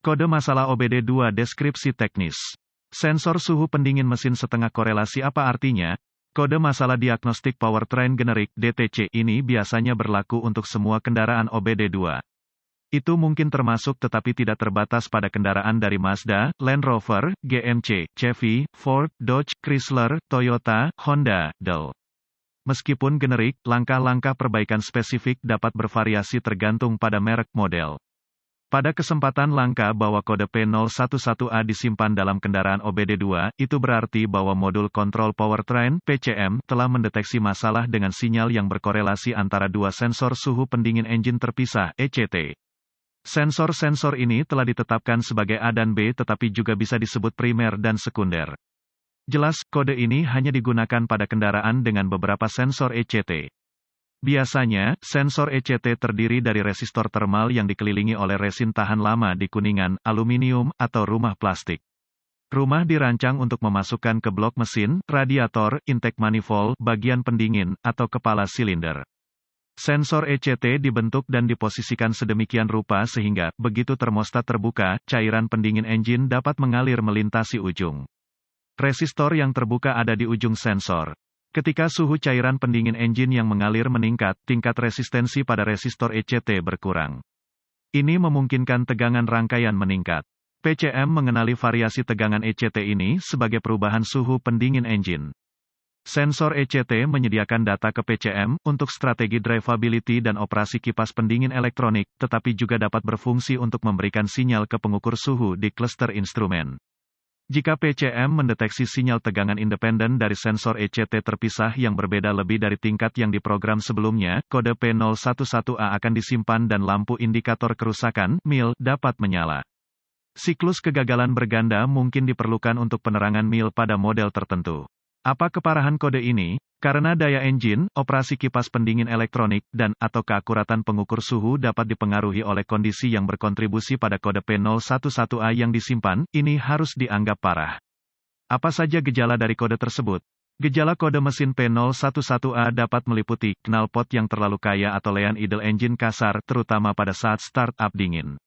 Kode masalah OBD2 deskripsi teknis. Sensor suhu pendingin mesin setengah korelasi apa artinya? Kode masalah diagnostik powertrain generik (DTC) ini biasanya berlaku untuk semua kendaraan OBD2. Itu mungkin termasuk tetapi tidak terbatas pada kendaraan dari Mazda, Land Rover, GMC, Chevy, Ford, Dodge, Chrysler, Toyota, Honda, Dell. Meskipun generik, langkah-langkah perbaikan spesifik dapat bervariasi tergantung pada merek model. Pada kesempatan langka bahwa kode P011A disimpan dalam kendaraan OBD2, itu berarti bahwa modul kontrol powertrain (PCM) telah mendeteksi masalah dengan sinyal yang berkorelasi antara dua sensor suhu pendingin engine terpisah (ECT). Sensor-sensor ini telah ditetapkan sebagai A dan B tetapi juga bisa disebut primer dan sekunder. Jelas, kode ini hanya digunakan pada kendaraan dengan beberapa sensor ECT. Biasanya, sensor ECT terdiri dari resistor termal yang dikelilingi oleh resin tahan lama di kuningan, aluminium, atau rumah plastik. Rumah dirancang untuk memasukkan ke blok mesin, radiator, intake manifold, bagian pendingin, atau kepala silinder. Sensor ECT dibentuk dan diposisikan sedemikian rupa sehingga, begitu termostat terbuka, cairan pendingin engine dapat mengalir melintasi ujung. Resistor yang terbuka ada di ujung sensor. Ketika suhu cairan pendingin engine yang mengalir meningkat, tingkat resistensi pada resistor ECT berkurang. Ini memungkinkan tegangan rangkaian meningkat. PCM mengenali variasi tegangan ECT ini sebagai perubahan suhu pendingin engine. Sensor ECT menyediakan data ke PCM untuk strategi drivability dan operasi kipas pendingin elektronik, tetapi juga dapat berfungsi untuk memberikan sinyal ke pengukur suhu di kluster instrumen. Jika PCM mendeteksi sinyal tegangan independen dari sensor ECT terpisah yang berbeda lebih dari tingkat yang diprogram sebelumnya, kode P011A akan disimpan dan lampu indikator kerusakan (MIL) dapat menyala. Siklus kegagalan berganda mungkin diperlukan untuk penerangan MIL pada model tertentu. Apa keparahan kode ini? Karena daya engine, operasi kipas pendingin elektronik, dan/atau keakuratan pengukur suhu dapat dipengaruhi oleh kondisi yang berkontribusi pada kode P011A yang disimpan, ini harus dianggap parah. Apa saja gejala dari kode tersebut? Gejala kode mesin P011A dapat meliputi knalpot yang terlalu kaya atau lean idle engine kasar, terutama pada saat start-up dingin.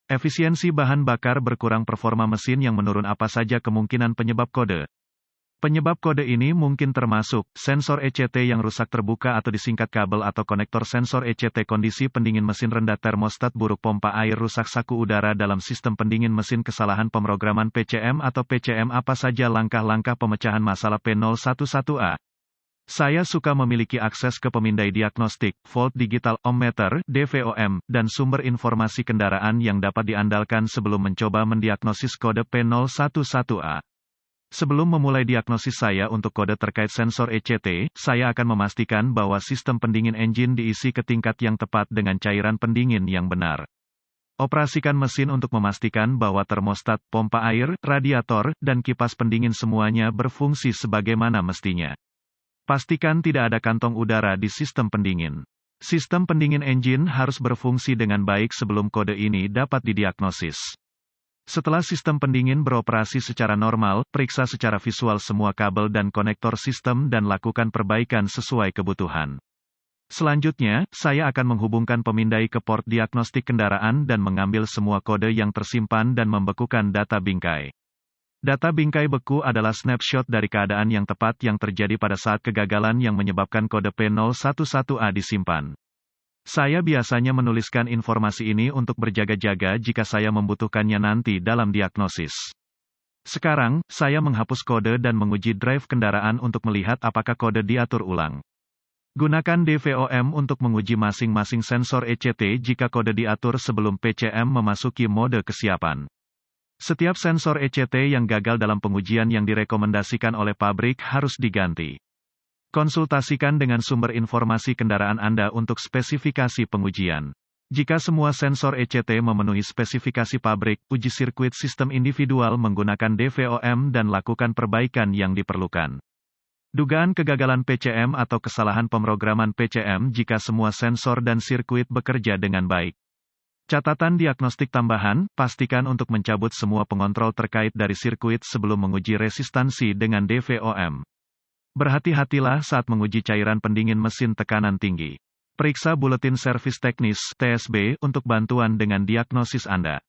Efisiensi bahan bakar berkurang, performa mesin yang menurun. Apa saja kemungkinan penyebab kode? Penyebab kode ini mungkin termasuk sensor ECT yang rusak terbuka atau disingkat kabel atau konektor sensor ECT, kondisi pendingin mesin rendah, termostat buruk, pompa air rusak, saku udara dalam sistem pendingin mesin, kesalahan pemrograman PCM atau PCM. Apa saja langkah-langkah pemecahan masalah P011A? Saya suka memiliki akses ke pemindai diagnostik, volt digital, ohmmeter, DVOM, dan sumber informasi kendaraan yang dapat diandalkan sebelum mencoba mendiagnosis kode P011A. Sebelum memulai diagnosis saya untuk kode terkait sensor ECT, saya akan memastikan bahwa sistem pendingin engine diisi ke tingkat yang tepat dengan cairan pendingin yang benar. Operasikan mesin untuk memastikan bahwa termostat, pompa air, radiator, dan kipas pendingin semuanya berfungsi sebagaimana mestinya. Pastikan tidak ada kantong udara di sistem pendingin. Sistem pendingin engine harus berfungsi dengan baik sebelum kode ini dapat didiagnosis. Setelah sistem pendingin beroperasi secara normal, periksa secara visual semua kabel dan konektor sistem dan lakukan perbaikan sesuai kebutuhan. Selanjutnya, saya akan menghubungkan pemindai ke port diagnostik kendaraan dan mengambil semua kode yang tersimpan dan membekukan data bingkai. Data bingkai beku adalah snapshot dari keadaan yang tepat yang terjadi pada saat kegagalan yang menyebabkan kode P011A disimpan. Saya biasanya menuliskan informasi ini untuk berjaga-jaga jika saya membutuhkannya nanti dalam diagnosis. Sekarang, saya menghapus kode dan menguji drive kendaraan untuk melihat apakah kode diatur ulang. Gunakan DVOM untuk menguji masing-masing sensor ECT jika kode diatur sebelum PCM memasuki mode kesiapan. Setiap sensor ECT yang gagal dalam pengujian yang direkomendasikan oleh pabrik harus diganti. Konsultasikan dengan sumber informasi kendaraan Anda untuk spesifikasi pengujian. Jika semua sensor ECT memenuhi spesifikasi pabrik, uji sirkuit sistem individual menggunakan DVOM dan lakukan perbaikan yang diperlukan. Dugaan kegagalan PCM atau kesalahan pemrograman PCM jika semua sensor dan sirkuit bekerja dengan baik. Catatan diagnostik tambahan, pastikan untuk mencabut semua pengontrol terkait dari sirkuit sebelum menguji resistansi dengan DVOM. Berhati-hatilah saat menguji cairan pendingin mesin tekanan tinggi. Periksa buletin servis teknis (TSB) untuk bantuan dengan diagnosis Anda.